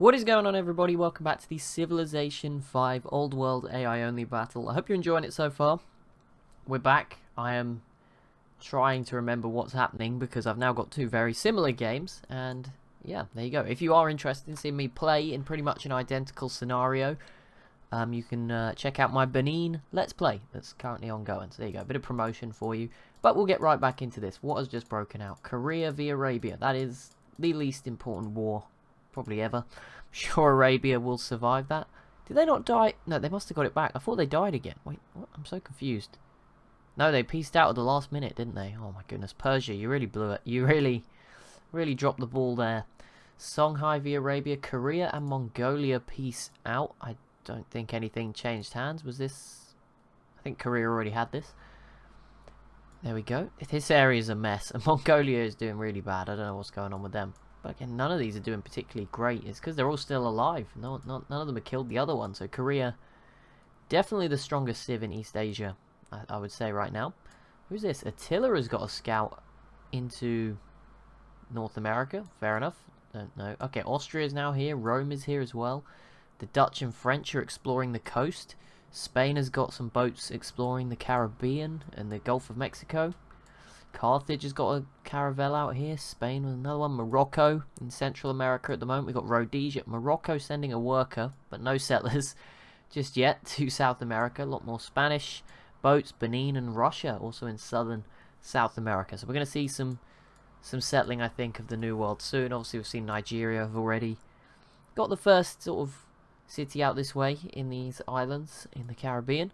What is going on, everybody? Welcome back to the Civilization 5 Old World AI only battle. I hope you're enjoying it so far. We're back. I am trying to remember what's happening because I've now got two very similar games, and yeah, there you go. If you are interested in seeing me play in pretty much an identical scenario, you can check out my Benin Let's Play that's currently ongoing. So there you go, a bit of promotion for you. But we'll get right back into this. What has just broken out? Korea v Arabia. That is the least important war probably ever. I'm sure Arabia will survive that. Did they not die? No, they must have got it back. I thought they died again. Wait, what? I'm so confused. No, they pieced out at the last minute, didn't they? Oh my goodness, Persia, you really blew it. You really dropped the ball there. Songhai v Arabia, Korea and Mongolia peace out. I don't think anything changed hands. Was this? I think Korea already had this. There we go. This area is a mess, and Mongolia is doing really bad. I don't know what's going on with them. But again, none of these are doing particularly great. It's because they're all still alive. None of them have killed the other one. So Korea, definitely the strongest civ in East Asia, I would say right now. Who's this? Attila has got a scout into North America. Fair enough. Don't know. Okay, Austria is now here. Rome is here as well. The Dutch and French are exploring the coast. Spain has got some boats exploring the Caribbean and the Gulf of Mexico. Carthage has got a caravel out here. Spain with another one. Morocco in Central America at the moment. We've got Rhodesia. Morocco sending a worker, but no settlers just yet to South America. A lot more Spanish boats. Benin and Russia also in southern South America. So we're going to see some settling, I think, of the New World soon. Obviously, we've seen Nigeria have already got the first sort of city out this way in these islands in the Caribbean.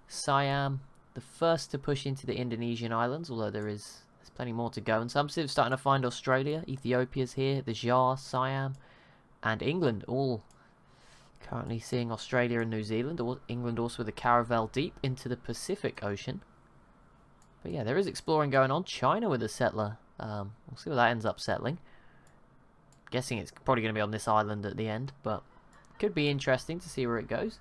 Siam, the first to push into the Indonesian islands, although there's plenty more to go. And some civs starting to find Australia. Ethiopia's here, the Jar, Siam, and England all currently seeing Australia and New Zealand. England also with a caravel deep into the Pacific Ocean. But yeah, there is exploring going on. China with a settler. We'll see where that ends up settling. Guessing it's probably going to be on this island at the end, but could be interesting to see where it goes.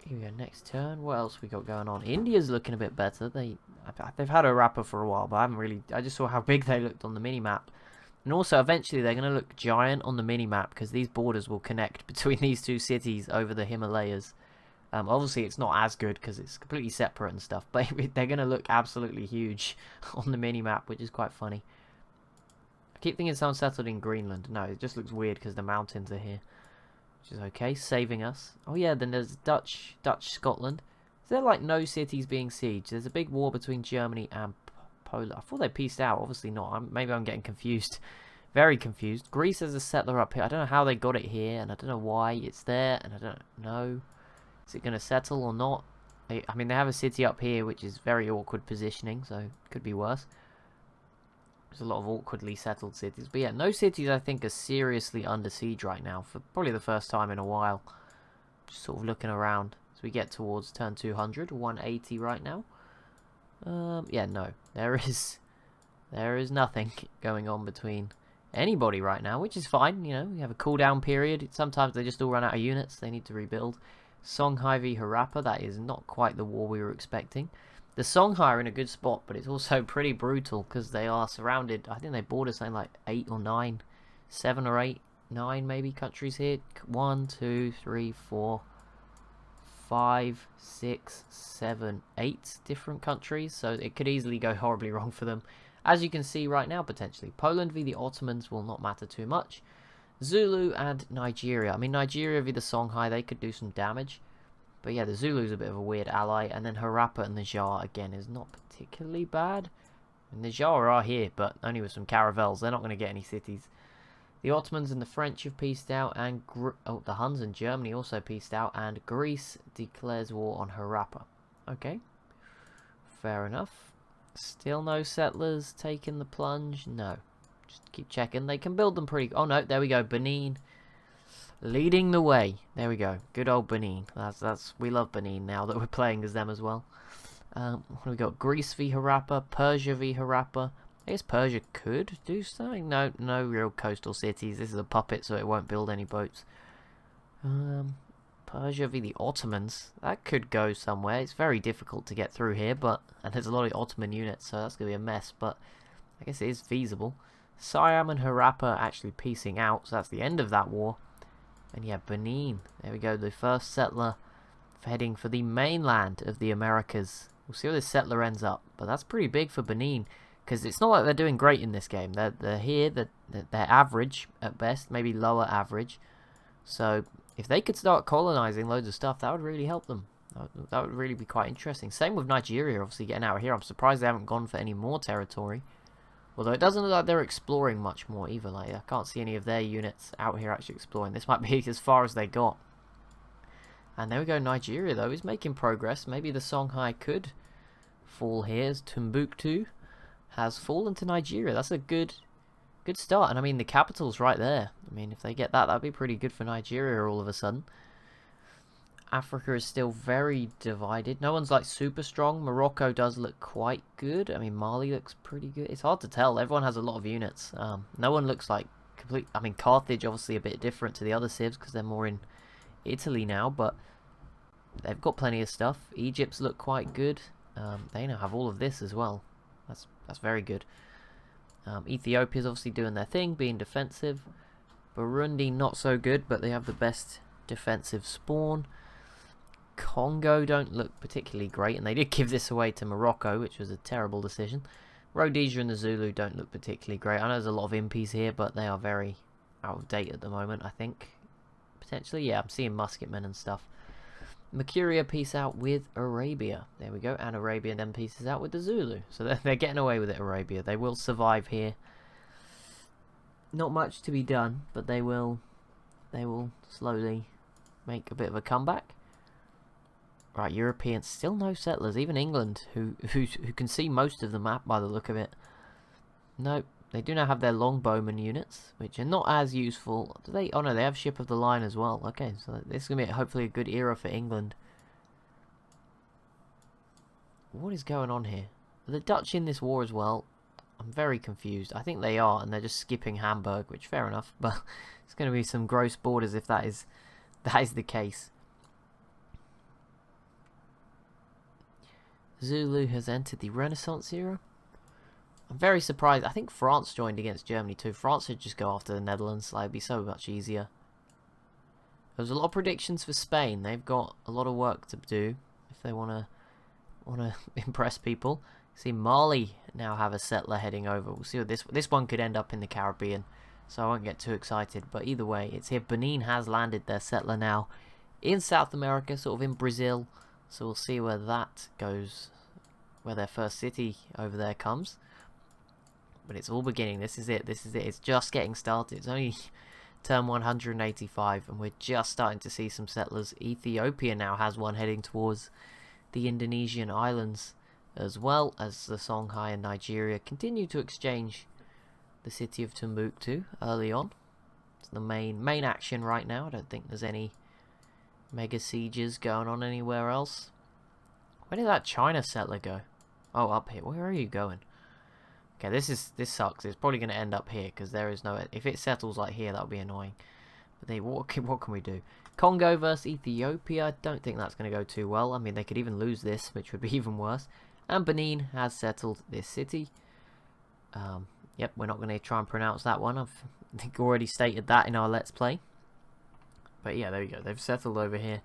Here we go, next turn. What else we got going on? India's looking a bit better. They've had a rapper for a while, but I just saw how big they looked on the mini-map. And also, eventually, they're going to look giant on the mini-map because these borders will connect between these two cities over the Himalayas. Obviously, it's not as good because it's completely separate and stuff, but they're going to look absolutely huge on the mini-map, which is quite funny. I keep thinking someone settled in Greenland. No, it just looks weird because the mountains are here. Which is okay, saving us. Oh yeah, then there's Dutch Scotland. Is there like no cities being sieged? There's a big war between Germany and Poland. I thought they pieced out. Obviously not. Maybe I'm getting confused. Very confused. Greece has a settler up here. I don't know how they got it here, and I don't know why it's there, and I don't know. Is it going to settle or not? I mean, they have a city up here, which is very awkward positioning, so it could be worse. There's a lot of awkwardly settled cities. But yeah, no cities I think are seriously under siege right now for probably the first time in a while. Just sort of looking around as we get towards turn 200, 180 right now. Yeah, no. There is nothing going on between anybody right now, which is fine. You know, we have a cooldown period. Sometimes they just all run out of units. They need to rebuild. Songhai v Harappa, that is not quite the war we were expecting. The Songhai are in a good spot, but it's also pretty brutal because they are surrounded. I think they border something like 8 or 9, 7 or 8, 9 maybe countries here. 1, 2, 3, 4, 5, 6, 7, 8 different countries. So it could easily go horribly wrong for them. As you can see right now, potentially. Poland v the Ottomans will not matter too much. Zulu and Nigeria. I mean, Nigeria v the Songhai, they could do some damage. But yeah, the Zulu's a bit of a weird ally. And then Harappa and the Jar, again, is not particularly bad. And the Jar are here, but only with some caravels. They're not going to get any cities. The Ottomans and the French have peaced out. And the Huns and Germany also peaced out. And Greece declares war on Harappa. Okay. Fair enough. Still no settlers taking the plunge? No. Just keep checking. They can build them pretty... Oh no, there we go. Benin leading the way. There we go. Good old Benin. We love Benin now that we're playing as them as well. What do we got? Greece v Harappa, Persia v Harappa. I guess Persia could do something. No real coastal cities. This is a puppet, so it won't build any boats. Persia v the Ottomans. That could go somewhere. It's very difficult to get through here, and there's a lot of Ottoman units, so that's gonna be a mess. But I guess it is feasible. Siam and Harappa actually piecing out, so that's the end of that war. And yeah, Benin, there we go, the first settler heading for the mainland of the Americas. We'll see where this settler ends up, but that's pretty big for Benin, because it's not like they're doing great in this game. They're here, they're average at best, maybe lower average. So if they could start colonizing loads of stuff, that would really help them. That would really be quite interesting. Same with Nigeria, obviously getting out of here. I'm surprised they haven't gone for any more territory. Although it doesn't look like they're exploring much more either. Like, I can't see any of their units out here actually exploring. This might be as far as they got. And there we go, Nigeria though is making progress. Maybe the Songhai could fall here as Timbuktu has fallen to Nigeria. That's a good start. And I mean, the capital's right there. I mean, if they get that, that'd be pretty good for Nigeria all of a sudden. Africa is still very divided. No one's like super strong. Morocco does look quite good. I mean, Mali looks pretty good. It's hard to tell. Everyone has a lot of units. No one looks like complete. I mean, Carthage obviously a bit different to the other civs because they're more in Italy now, but they've got plenty of stuff. Egypt's look quite good. They now have all of this as well. That's very good. Ethiopia's obviously doing their thing, being defensive. Burundi not so good, but they have the best defensive spawn. Congo don't look particularly great, and they did give this away to Morocco, which was a terrible decision. Rhodesia and the Zulu don't look particularly great. I know there's a lot of impies here, but they are very out of date at the moment, I think. Potentially, yeah, I'm seeing musketmen and stuff. Mercuria peace out with Arabia. There we go, and Arabia then pieces out with the Zulu. So they're getting away with it, Arabia. They will survive here. Not much to be done, but they will slowly make a bit of a comeback. Right, Europeans, still no settlers. Even England, who can see most of the map by the look of it. Nope, they do now have their longbowman units, which are not as useful. Do they? Oh no, they have ship of the line as well. Okay, so this is gonna be hopefully a good era for England. What is going on here? Are the Dutch in this war as well? I'm very confused. I think they are, and they're just skipping Hamburg, which fair enough. But it's going to be some gross borders if that is the case. Zulu has entered the Renaissance era. I'm very surprised. I think France joined against Germany too. France should just go after the Netherlands. Like, it'd be so much easier. There's a lot of predictions for Spain. They've got a lot of work to do if they want to impress people. See, Mali now have a settler heading over. We'll see what this one could end up in the Caribbean, so I won't get too excited. But either way, it's here. Benin has landed their settler now in South America, sort of in Brazil. So we'll see where that goes, where their first city over there comes. But it's all beginning. This is it. This is it. It's just getting started. It's only turn 185, and we're just starting to see some settlers. Ethiopia now has one heading towards the Indonesian islands, as well as the Songhai and Nigeria continue to exchange the city of Timbuktu early on. It's the main action right now. I don't think there's any mega sieges going on anywhere else. Where did that China settler go? Oh, up here. Where are you going? Okay, this sucks. It's probably going to end up here because there is no. If it settles like here, that'll be annoying. But what can we do? Congo versus Ethiopia. I don't think that's going to go too well. I mean, they could even lose this, which would be even worse. And Benin has settled this city. Yep, we're not going to try and pronounce that one. I think already stated that in our Let's Play. But yeah, there we go. They've settled over here.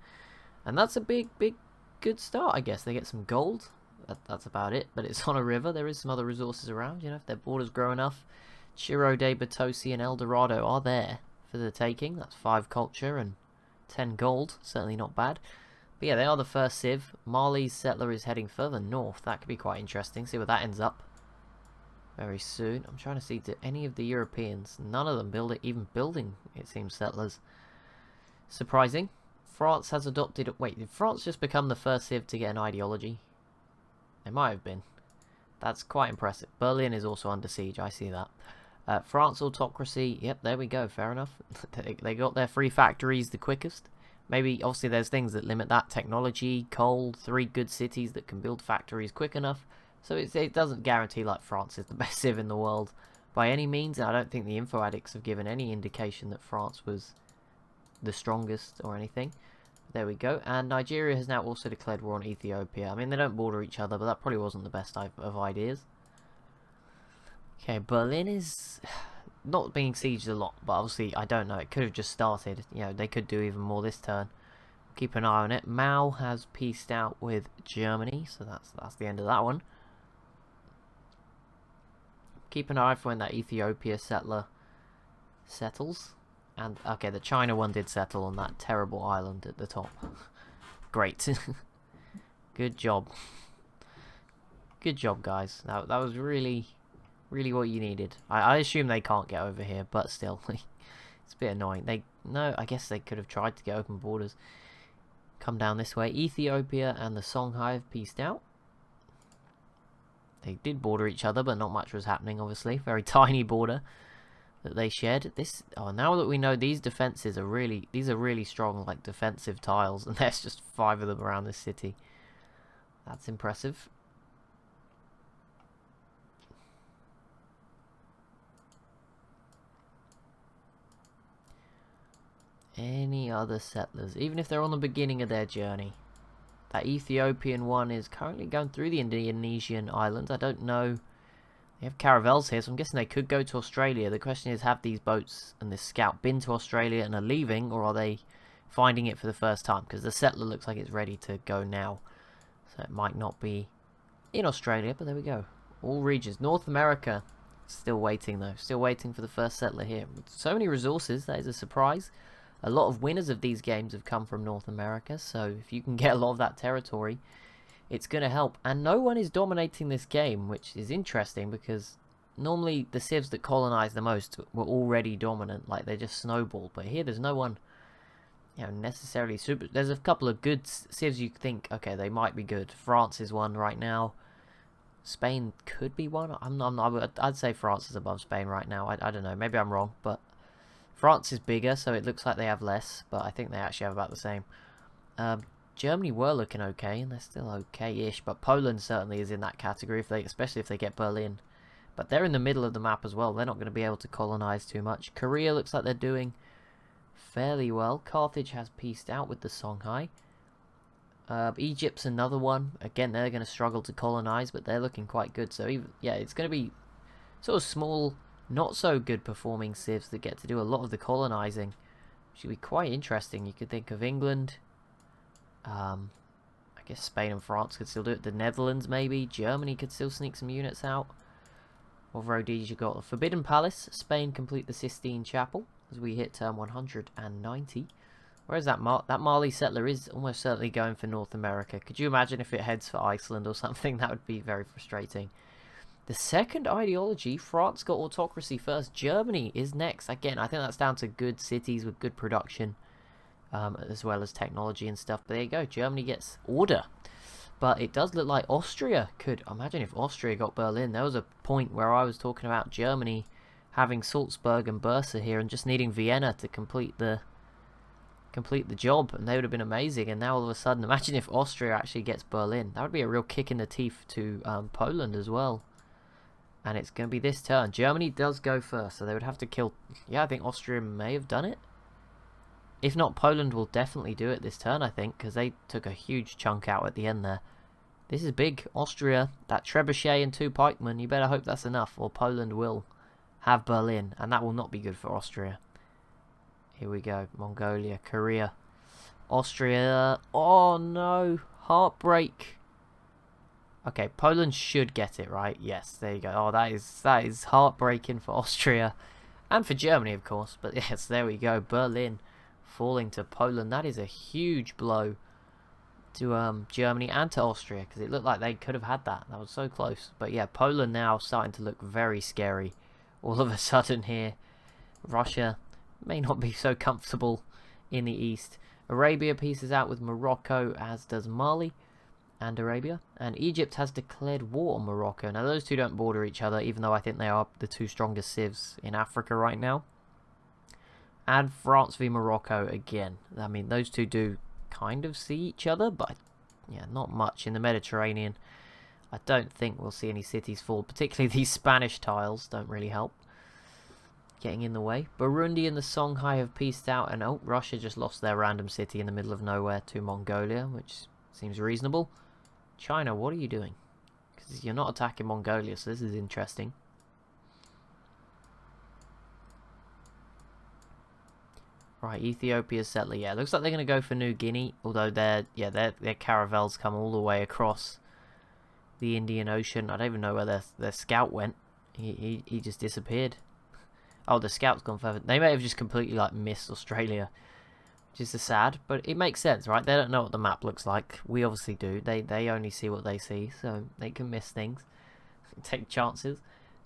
And that's a big, good start, I guess. They get some gold. That's about it. But it's on a river. There is some other resources around. You know, if their borders grow enough. Chiro de Batosi and El Dorado are there for the taking. That's 5 culture and 10 gold. Certainly not bad. But yeah, they are the first civ. Mali's settler is heading further north. That could be quite interesting. See where that ends up very soon. I'm trying to see, do any of the Europeans, none of them even building, it seems, settlers. Surprising. France has adopted... Wait, did France just become the first civ to get an ideology? It might have been. That's quite impressive. Berlin is also under siege. I see that. France autocracy. Yep, there we go. Fair enough. They got their free factories the quickest. Maybe, obviously, there's things that limit that. Technology, coal, 3 good cities that can build factories quick enough. So it doesn't guarantee, like, France is the best civ in the world by any means. And I don't think the info addicts have given any indication that France was the strongest or anything. There we go. And Nigeria has now also declared war on Ethiopia. I mean, they don't border each other, but that probably wasn't the best of ideas. Okay, Berlin is not being sieged a lot, but obviously, I don't know, it could have just started. You know, they could do even more this turn. Keep an eye on it. Mao has peaced out with Germany, so that's the end of that one. Keep an eye for when that Ethiopia settler settles. And, okay, the China one did settle on that terrible island at the top. Great. Good job. Good job, guys. That was really what you needed. I assume they can't get over here, but still. It's a bit annoying. No, I guess they could have tried to get open borders. Come down this way. Ethiopia and the Songhai have peaced out. They did border each other, but not much was happening, obviously. Very tiny border that they shared. Now that we know these defenses are really strong, like, defensive tiles, and there's just 5 of them around this city. That's impressive. Any other settlers, even if they're on the beginning of their journey. That Ethiopian one is currently going through the Indonesian islands. I don't know. They have caravels here, so I'm guessing they could go to Australia. The question is, have these boats and this scout been to Australia and are leaving, or are they finding it for the first time? Because the settler looks like it's ready to go now. So it might not be in Australia, but there we go. All regions. North America, still waiting though. Still waiting for the first settler here. With so many resources, that is a surprise. A lot of winners of these games have come from North America, so if you can get a lot of that territory, it's going to help. And no one is dominating this game, which is interesting, because normally the civs that colonize the most were already dominant, like they just snowballed. But here there's no one, you know, necessarily super. There's a couple of good civs you think, okay, they might be good. France is one right now. Spain could be one. I'd say France is above Spain right now. I don't know, maybe I'm wrong, but France is bigger, so it looks like they have less, but I think they actually have about the same. Germany were looking okay, and they're still okay-ish, but Poland certainly is in that category, especially if they get Berlin. But they're in the middle of the map as well. They're not going to be able to colonize too much. Korea looks like they're doing fairly well. Carthage has peaced out with the Songhai. Egypt's another one. Again, they're going to struggle to colonize, but they're looking quite good. So, yeah, it's going to be sort of small, not so good performing civs that get to do a lot of the colonizing. Should be quite interesting. You could think of England. I guess Spain and France could still do it. The Netherlands maybe. Germany could still sneak some units out. What roadies you got? The Forbidden Palace. Spain complete the Sistine Chapel as we hit turn 190. Whereas that Mali settler is almost certainly going for North America. Could you imagine if it heads for Iceland or something? That would be very frustrating. The second ideology, France got autocracy first. Germany is next. Again, I think that's down to good cities with good production, as well as technology and stuff. But there you go. Germany gets order. But it does look like Austria could. Imagine if Austria got Berlin. There was a point where I was talking about Germany having Salzburg and Bursa here and just needing Vienna to complete the job, and they would have been amazing. And now all of a sudden, imagine if Austria actually gets Berlin. That would be a real kick in the teeth to Poland as well. And it's going to be this turn. Germany does go first, so they would have to kill. Yeah, I think Austria may have done it. If not, Poland will definitely do it this turn, I think, because they took a huge chunk out at the end there. This is big. Austria, that trebuchet and 2 pikemen, you better hope that's enough, or Poland will have Berlin, and that will not be good for Austria. Here we go. Mongolia, Korea, Austria. Oh no, heartbreak. Okay, Poland should get it, right? Yes, there you go. Oh, that is heartbreaking for Austria and for Germany, of course. But yes, there we go. Berlin falling to Poland. That is a huge blow to Germany and to Austria, because it looked like they could have had that. That was so close. But yeah, Poland now starting to look very scary all of a sudden here. Russia may not be so comfortable in the east. Arabia pieces out with Morocco, as does Mali and Arabia. And Egypt has declared war on Morocco. Now those two don't border each other, even though I think they are the 2 strongest civs in Africa right now. And France v Morocco again. I mean, those two do kind of see each other, but yeah, not much in the Mediterranean. I don't think we'll see any cities fall. Particularly these Spanish tiles don't really help. Getting in the way. Burundi and the Songhai have peaced out, and oh, Russia just lost their random city in the middle of nowhere to Mongolia, which seems reasonable. China, what are you doing? Because you're not attacking Mongolia, so this is interesting. Right, Ethiopia settler. Yeah, looks like they're going to go for New Guinea. Although their caravels come all the way across the Indian Ocean. I don't even know where their scout went. He just disappeared. Oh, the scout's gone further. They may have just completely like missed Australia, which is sad, but it makes sense, right? They don't know what the map looks like. We obviously do. They only see what they see, so they can miss things, take chances.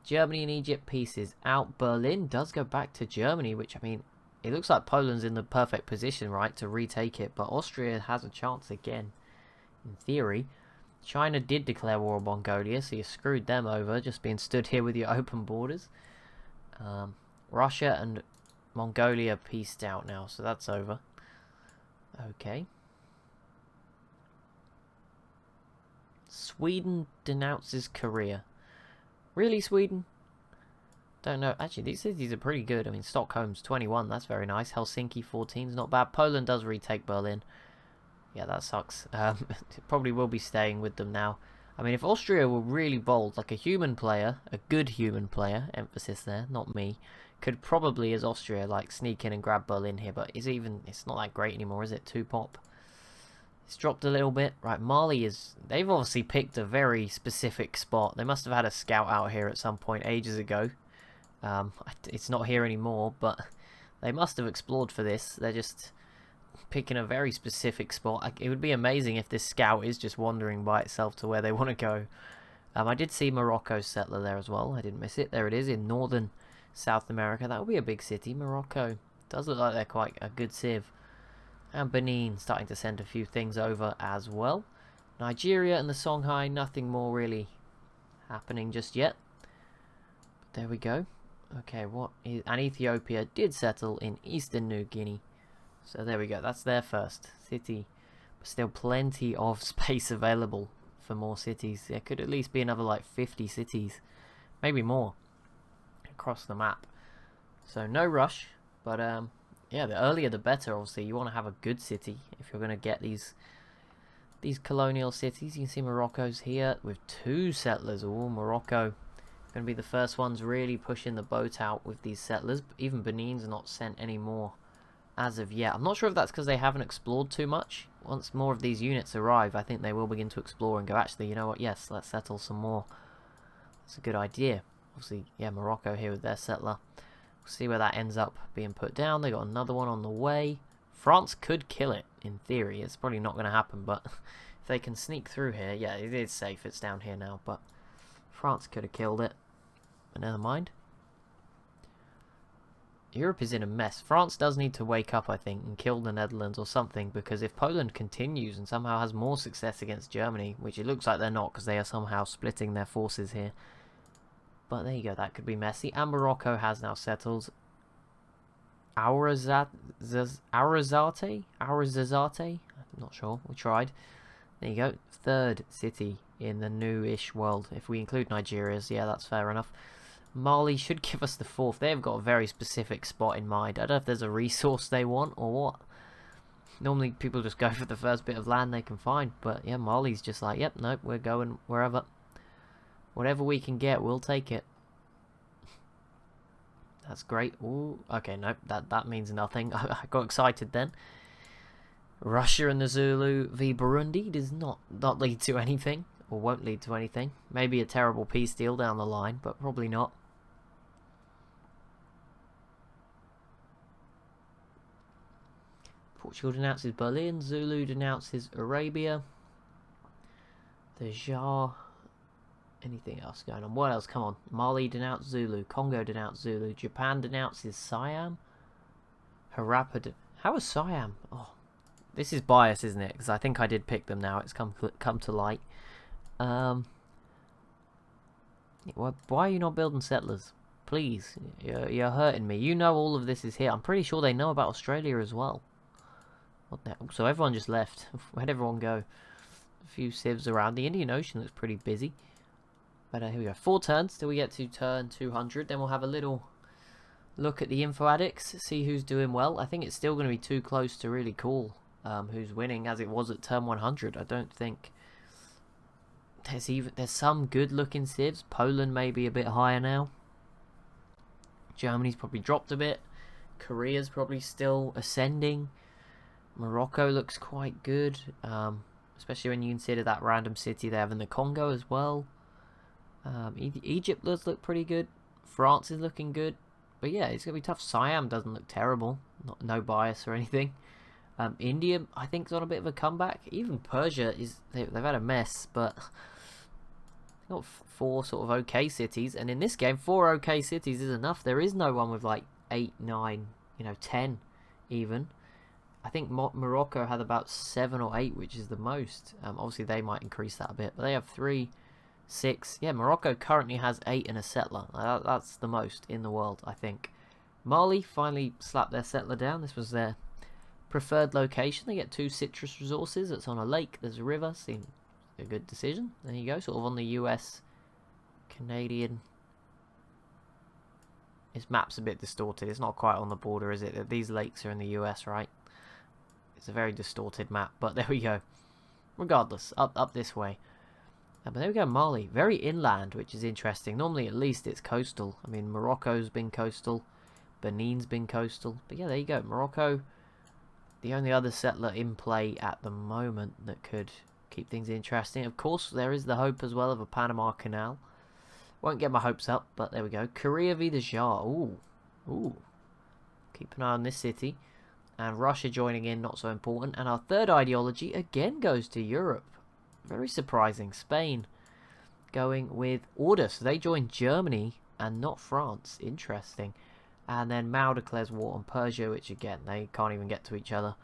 Germany and Egypt pieces out. Berlin does go back to Germany, which, I mean, it looks like Poland's in the perfect position, right, to retake it, but Austria has a chance again, in theory. China did declare war on Mongolia, so you screwed them over, just being stood here with your open borders. Russia and Mongolia pieced out now, so that's over. Okay. Sweden denounces Korea. Really, Sweden? Don't know. Actually, these cities are pretty good. I mean, Stockholm's 21. That's very nice. Helsinki 14 is not bad. Poland does retake Berlin. Yeah, that sucks. Probably will be staying with them now. I mean, if Austria were really bold, like a human player, a good human player, emphasis there, not me, could probably, as Austria, like sneak in and grab Berlin here. But it's not that great anymore, is it? 2 pop. It's dropped a little bit. Right, Mali is... They've obviously picked a very specific spot. They must have had a scout out here at some point ages ago. It's not here anymore, but they must have explored for this. They're just picking a very specific spot. It would be amazing if this scout is just wandering by itself to where they want to go. I did see Morocco's settler there as well. I didn't miss it. There it is in northern South America. That would be a big city. Morocco does look like they're quite a good civ. And Benin starting to send a few things over as well. Nigeria and the Songhai, nothing more really happening just yet. But there we go. Okay, and Ethiopia did settle in eastern New Guinea. So there we go. That's their first city. But still plenty of space available for more cities. There could at least be another like 50 cities. Maybe more. Across the map. So no rush. But yeah, the earlier the better, obviously. You want to have a good city if you're going to get these colonial cities. You can see Morocco's here with 2 settlers. Oh, Morocco going to be the first ones really pushing the boat out with these settlers. Even Benin's not sent any more as of yet. I'm not sure if that's because they haven't explored too much. Once more of these units arrive, I think they will begin to explore and go, actually, you know what, yes, let's settle some more. That's a good idea. Obviously, yeah, Morocco here with their settler. We'll see where that ends up being put down. They got another one on the way. France could kill it, in theory. It's probably not going to happen, but if they can sneak through here, yeah, it is safe. It's down here now, but France could have killed it. But never mind. Europe is in a mess. France does need to wake up, I think, and kill the Netherlands or something, because if Poland continues and somehow has more success against Germany, which it looks like they're not because they are somehow splitting their forces here. But there you go, that could be messy. And Morocco has now settled. Ouarzazate? I'm not sure. We tried. There you go. 3rd city in the new-ish world. If we include Nigeria's, yeah, that's fair enough. Mali should give us the 4th. They've got a very specific spot in mind. I don't know if there's a resource they want or what. Normally people just go for the first bit of land they can find. But yeah, Mali's just like, yep, nope, we're going wherever. Whatever we can get, we'll take it. That's great. Ooh, okay, nope, that means nothing. I got excited then. Russia and the Zulu v Burundi does not lead to anything. Or won't lead to anything. Maybe a terrible peace deal down the line, but probably not. Portugal denounces Berlin. Zulu denounces Arabia. The Jar. Anything else going on? What else? Come on. Mali denounced Zulu. Congo denounced Zulu. Japan denounces Siam. Harappa. How is Siam? Oh, this is bias, isn't it? Because I think I did pick them now. It's come to light. Why are you not building settlers? Please, you're hurting me. You know all of this is here. I'm pretty sure they know about Australia as well. What the hell? So everyone just left. Where'd everyone go? A few civs around. The Indian Ocean looks pretty busy. But here we go. 4 turns till we get to turn 200. Then we'll have a little look at the info addicts. See who's doing well. I think it's still going to be too close to really call who's winning as it was at turn 100. I don't think there's some good looking civs. Poland may be a bit higher now. Germany's probably dropped a bit. Korea's probably still ascending. Morocco looks quite good, especially when you consider that random city they have in the Congo as well. Egypt does look pretty good. France is looking good. But yeah, it's going to be tough. Siam doesn't look terrible. No bias or anything. India, I think, is on a bit of a comeback. Even Persia, they've had a mess, but they've got 4 sort of okay cities. And in this game, 4 okay cities is enough. There is no one with like 8, 9, 10 even. I think Morocco had about 7 or 8, which is the most. Obviously, they might increase that a bit, but they have 3, 6. Yeah, Morocco currently has 8 and a settler. That's the most in the world, I think. Mali finally slapped their settler down. This was their preferred location. They get 2 citrus resources. It's on a lake. There's a river. Seems a good decision. There you go. Sort of on the US, Canadian. This map's a bit distorted. It's not quite on the border, is it? These lakes are in the US, right? It's a very distorted map, but there we go. Regardless, up this way. But there we go, Mali. Very inland, which is interesting. Normally, at least, it's coastal. I mean, Morocco's been coastal. Benin's been coastal. But yeah, there you go. Morocco, the only other settler in play at the moment that could keep things interesting. Of course, there is the hope as well of a Panama Canal. Won't get my hopes up, but there we go. Korea v. the Shah. Ooh. Ooh. Keep an eye on this city. And Russia joining in, not so important. And our third ideology again goes to Europe. Very surprising. Spain going with order. So they joined Germany and not France. Interesting. And then Mao declares war on Persia, which again, they can't even get to each other.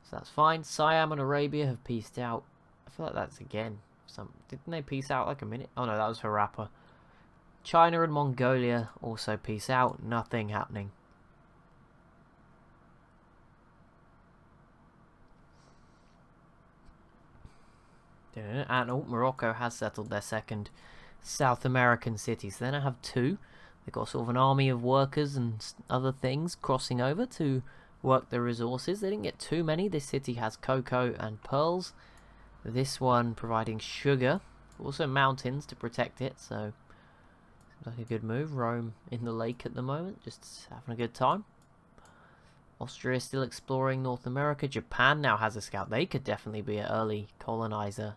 So that's fine. Siam and Arabia have peaced out. I feel like that's again didn't they peace out like a minute? Oh no, that was Harappa. China and Mongolia also peace out. Nothing happening. And Morocco has settled their second South American city. So then I have 2. They've got sort of an army of workers and other things crossing over to work the resources. They didn't get too many. This city has cocoa and pearls. This one providing sugar. Also mountains to protect it. So seems like a good move. Rome in the lake at the moment. Just having a good time. Austria is still exploring North America. Japan now has a scout. They could definitely be an early colonizer.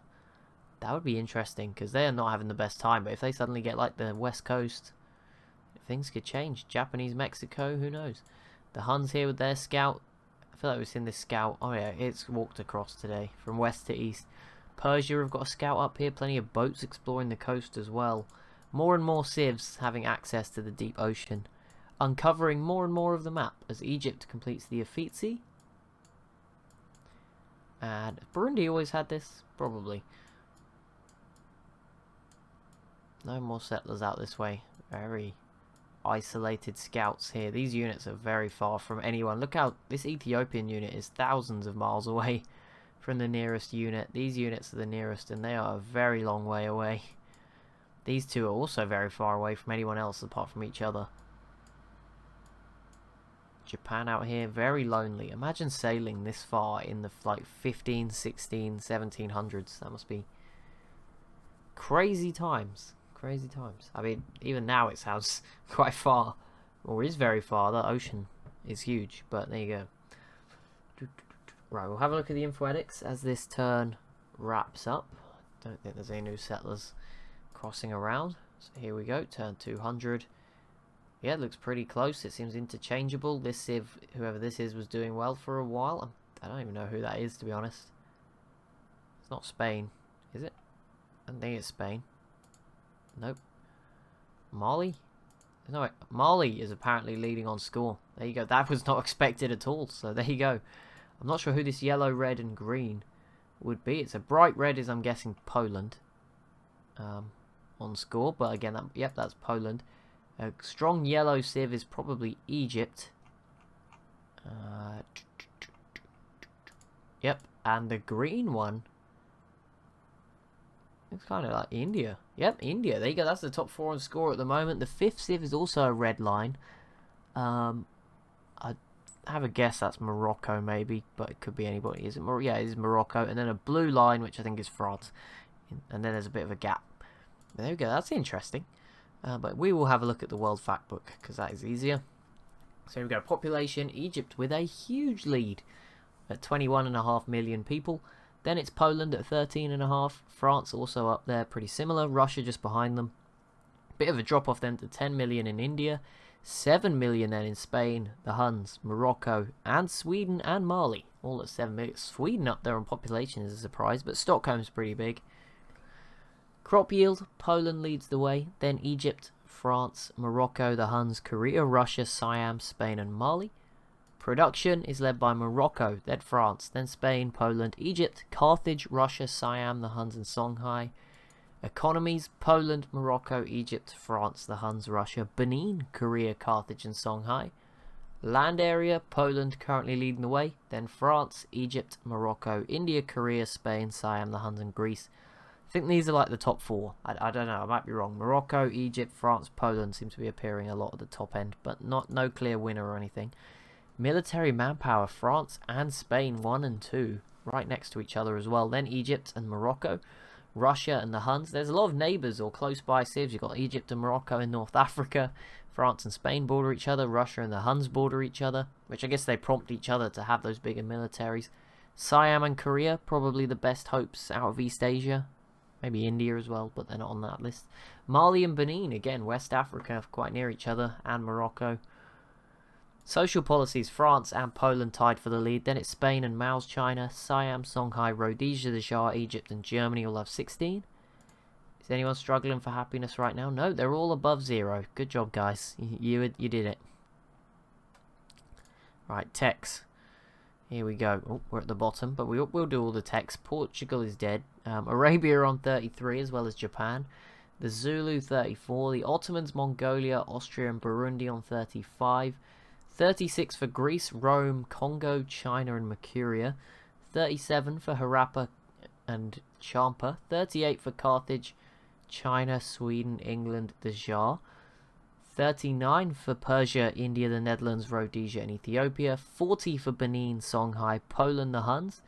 That would be interesting because they are not having the best time. But if they suddenly get like the West Coast, things could change. Japanese Mexico, who knows? The Huns here with their scout. I feel like we've seen this scout. Oh yeah, it's walked across today from west to east. Persia have got a scout up here. Plenty of boats exploring the coast as well. More and more civs having access to the deep ocean. Uncovering more and more of the map as Egypt completes the Uffizi. And Burundi always had this? Probably. No more settlers out this way. Very isolated scouts here. These units are very far from anyone. Look how this Ethiopian unit is thousands of miles away from the nearest unit. These units are the nearest and they are a very long way away. These 2 are also very far away from anyone else apart from each other. Japan out here, very lonely. Imagine sailing this far in the like 15, 16, 1700s. That must be crazy times. Crazy times. I mean, even now it sounds quite far. Or is very far. The ocean is huge. But there you go. Right, we'll have a look at the info edits as this turn wraps up. Don't think there's any new settlers crossing around. So here we go. Turn 200. Yeah, it looks pretty close. It seems interchangeable. This Civ, whoever this is, was doing well for a while. I don't even know who that is, to be honest. It's not Spain, is it? I don't think it's Spain. Nope. Mali? No, wait. Mali is apparently leading on score. There you go. That was not expected at all. So there you go. I'm not sure who this yellow, red, and green would be. It's a bright red is, I'm guessing, Poland. On score. But again, yep, that's Poland. A strong yellow civ is probably Egypt. Yep, and the green one, it's kind of like India. Yep, India. There you go. That's the top 4 on score at the moment. The 5th civ is also a red line. I have a guess that's Morocco maybe, but it could be anybody. Is it? Yeah, it is Morocco. And then a blue line, which I think is France. And then there's a bit of a gap. There we go. That's interesting. But we will have a look at the World Factbook, because that is easier. So we go, population, Egypt with a huge lead at 21.5 million people. Then it's Poland at 13.5, France also up there, pretty similar, Russia just behind them. Bit of a drop off then to 10 million in India, 7 million then in Spain, the Huns, Morocco, and Sweden and Mali, all at 7 million. Sweden up there on population is a surprise, but Stockholm's pretty big. Crop yield, Poland leads the way, then Egypt, France, Morocco, the Huns, Korea, Russia, Siam, Spain and Mali. Production is led by Morocco, then France, then Spain, Poland, Egypt, Carthage, Russia, Siam, the Huns and Songhai. Economies, Poland, Morocco, Egypt, France, the Huns, Russia, Benin, Korea, Carthage and Songhai. Land area, Poland currently leading the way, then France, Egypt, Morocco, India, Korea, Spain, Siam, the Huns and Greece. I think these are like the top four. I don't know, I might be wrong. Morocco, Egypt, France, Poland seem to be appearing a lot at the top end, but no clear winner or anything. Military manpower, France and Spain 1 and 2, right next to each other as well. Then Egypt and Morocco, Russia and the Huns. There's a lot of neighbours or close by civs. You've got Egypt and Morocco in North Africa. France and Spain border each other. Russia and the Huns border each other, which I guess they prompt each other to have those bigger militaries. Siam and Korea, probably the best hopes out of East Asia. Maybe India as well, but they're not on that list. Mali and Benin, again, West Africa, quite near each other, and Morocco. Social policies, France and Poland tied for the lead. Then it's Spain and Mao's China, Siam, Songhai, Rhodesia, the Shah, Egypt and Germany all have 16. Is anyone struggling for happiness right now? No, they're all above 0. Good job, guys. You did it. Right, techs. Here we go. Oh, we're at the bottom, but we'll do all the techs. Portugal is dead. Arabia on 33 as well as Japan. The Zulu 34. The Ottomans, Mongolia, Austria and Burundi on 35. 36 for Greece, Rome, Congo, China and Mercuria. 37 for Harappa and Champa. 38 for Carthage, China, Sweden, England, the Jar. 39 for Persia, India, the Netherlands, Rhodesia and Ethiopia. 40 for Benin, Songhai, Poland, the Huns.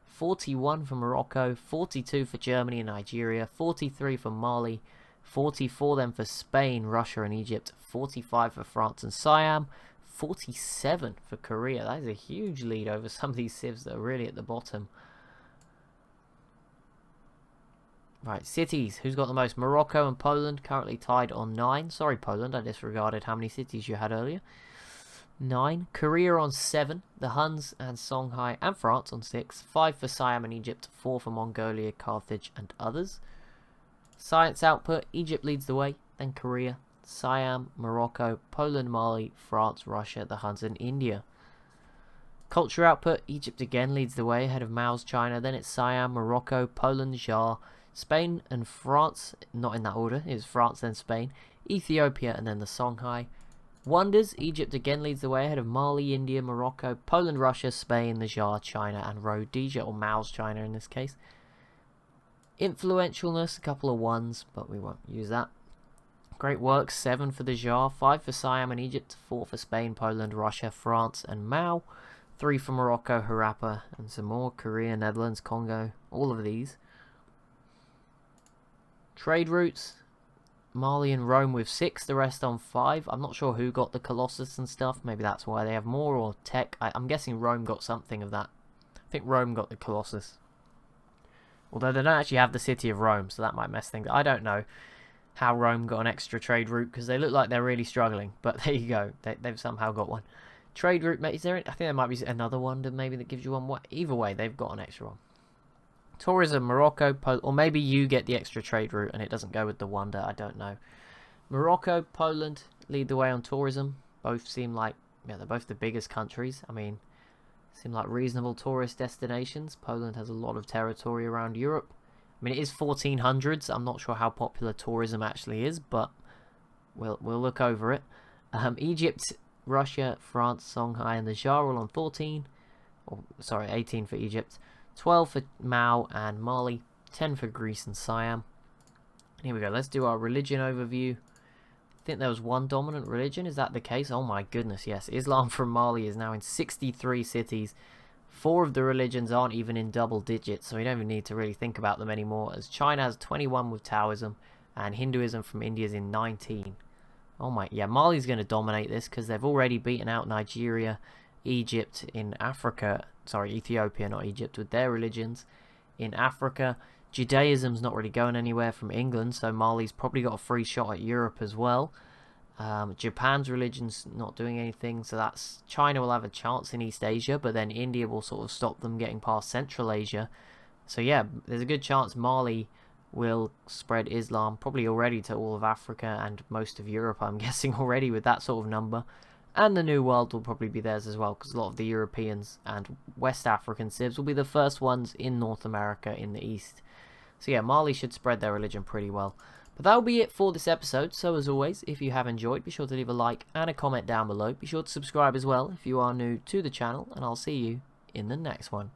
41 for Morocco. 42 for Germany and Nigeria. 43 for Mali. 44 then for Spain, Russia and Egypt. 45 for France and Siam. 47 for Korea. That is a huge lead over some of these civs that are really at the bottom. Right, cities. Who's got the most? Morocco and Poland currently tied on 9. Sorry, Poland, I disregarded how many cities you had earlier. 9. Korea on 7. The Huns and Songhai and France on 6. 5 for Siam and Egypt. 4 for Mongolia, Carthage and others. Science output. Egypt leads the way. Then Korea, Siam, Morocco, Poland, Mali, France, Russia, the Huns and India. Culture output. Egypt again leads the way ahead of Mao's China. Then it's Siam, Morocco, Poland, Jar, Spain and France, not in that order, it was France then Spain, Ethiopia and then the Songhai. Wonders, Egypt again leads the way ahead of Mali, India, Morocco, Poland, Russia, Spain, the Jar, China and Rhodesia, or Mao's China in this case. Influentialness, a couple of 1s, but we won't use that. Great works, 7 for the Jar, 5 for Siam and Egypt, 4 for Spain, Poland, Russia, France and Mao, 3 for Morocco, Harappa and some more, Korea, Netherlands, Congo, all of these. Trade routes, Mali and Rome with 6, the rest on 5. I'm not sure who got the Colossus and stuff. Maybe that's why they have more, or tech. I'm guessing Rome got something of that. I think Rome got the Colossus. Although they don't actually have the city of Rome, so that might mess things up. I don't know how Rome got an extra trade route, because they look like they're really struggling. But there you go. They've somehow got one. Trade route, is there? I think there might be another one maybe that gives you one. Either way, they've got an extra one. Tourism, Morocco, or maybe you get the extra trade route and it doesn't go with the wonder, I don't know. Morocco, Poland lead the way on tourism. Both seem like, yeah, they're both the biggest countries. I mean, seem like reasonable tourist destinations. Poland has a lot of territory around Europe. I mean, it is 1400s. I'm not sure how popular tourism actually is, but we'll look over it. Egypt, Russia, France, Songhai and the Jar all on 14. Or, sorry, 18 for Egypt. 12 for Mao and Mali, 10 for Greece and Siam. Here we go, let's do our religion overview. I think there was one dominant religion, is that the case? Oh my goodness, yes. Islam from Mali is now in 63 cities. 4 of the religions aren't even in double digits, so we don't even need to really think about them anymore, as China has 21 with Taoism, and Hinduism from India is in 19. Oh my, yeah, Mali's going to dominate this because they've already beaten out Nigeria, Egypt in Africa. Sorry, Ethiopia, not Egypt, with their religions in Africa. Judaism's not really going anywhere from England, so Mali's probably got a free shot at Europe as well. Japan's religion's not doing anything, so that's China will have a chance in East Asia, but then India will sort of stop them getting past Central Asia. So yeah, there's a good chance Mali will spread Islam probably already to all of Africa and most of Europe, I'm guessing already with that sort of number. And the New World will probably be theirs as well, because a lot of the Europeans and West African civs will be the first ones in North America in the East. So yeah, Mali should spread their religion pretty well. But that'll be it for this episode. So as always, if you have enjoyed, be sure to leave a like and a comment down below. Be sure to subscribe as well if you are new to the channel, and I'll see you in the next one.